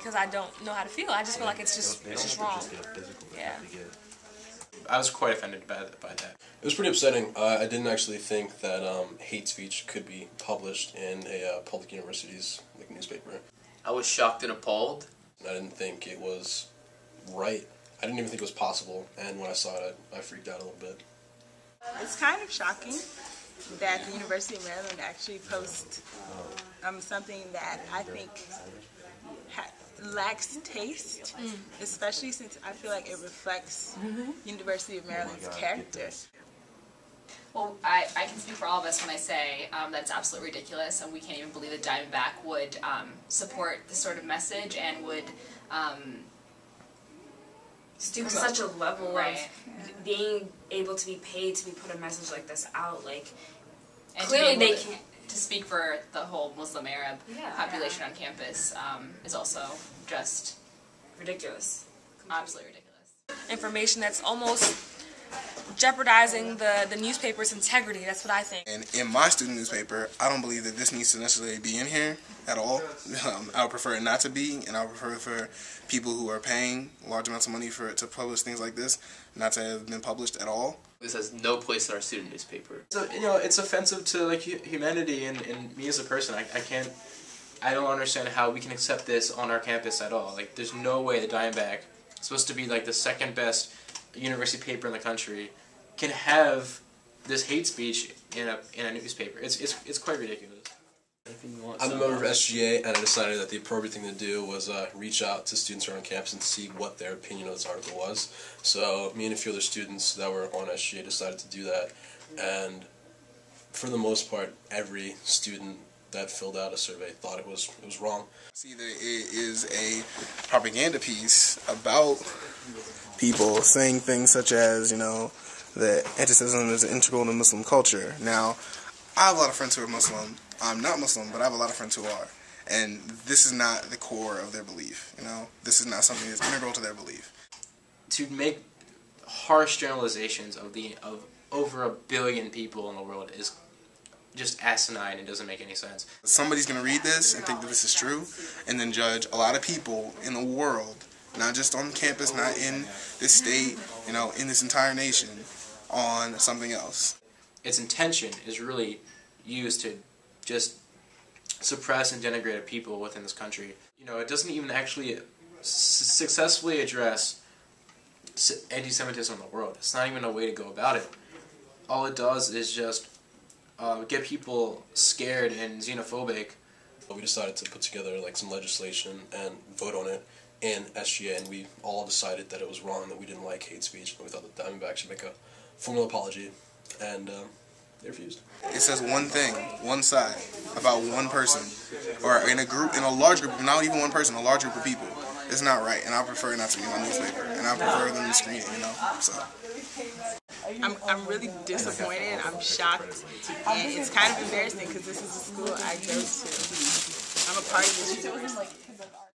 because I don't know how to feel. I just feel like it's just wrong. Yeah. I was quite offended by that. It was pretty upsetting. I didn't actually think that hate speech could be published in a public university's newspaper. I was shocked and appalled. I didn't think it was right. I didn't even think it was possible, and when I saw it, I freaked out a little bit. It's kind of shocking that the University of Maryland actually posts something that I think lacks taste, especially since I feel like it reflects University of Maryland's character. Well, I can speak for all of us when I say that's absolutely ridiculous, and we can't even believe that Diamondback would support this sort of message and would stoop to such a level of being able to be paid to put a message like this out. Like, and clearly they can't. To speak for the whole Muslim Arab population on campus is also just ridiculous. Absolutely ridiculous. Information that's almost jeopardizing the newspaper's integrity. That's what I think. And in my student newspaper, I don't believe that this needs to necessarily be in here at all. I would prefer it not to be, and I would prefer for people who are paying large amounts of money to publish things like this not to have been published at all. This has no place in our student newspaper. So, it's offensive to humanity and me as a person. I don't understand how we can accept this on our campus at all. Like, there's no way the Diamondback, supposed to be like the second best university paper in the country, can have this hate speech in a newspaper. It's quite ridiculous. I'm a member of SGA, and I decided that the appropriate thing to do was reach out to students around campus and see what their opinion of this article was. So me and a few other students that were on SGA decided to do that, and for the most part, every student that filled out a survey thought it was wrong. See that it is a propaganda piece about people saying things such as, that anti-Semitism is integral to Muslim culture. Now, I have a lot of friends who are Muslim. I'm not Muslim, but I have a lot of friends who are. And this is not the core of their belief, This is not something that's integral to their belief. To make harsh generalizations of over 1 billion people in the world is just asinine and doesn't make any sense. Somebody's going to read this and think that this is true, and then judge a lot of people in the world, not just on campus, not in this state, in this entire nation, on something else. Its intention is really used to just suppress and denigrate a people within this country. It doesn't even actually successfully address anti-Semitism in the world. It's not even a way to go about it. All it does is just get people scared and xenophobic. We decided to put together some legislation and vote on it in SGA, and we all decided that it was wrong, that we didn't like hate speech, and we thought that Diamondback should make a formal apology, and they refused. It says one thing, one side, about one person, or in a large group, not even one person, a large group of people. It's not right, and I prefer it not to be in my newspaper, and I prefer them to screen it, so. I'm really disappointed, I'm shocked, and it's kind of embarrassing because this is a school I go to. I'm a part of this university.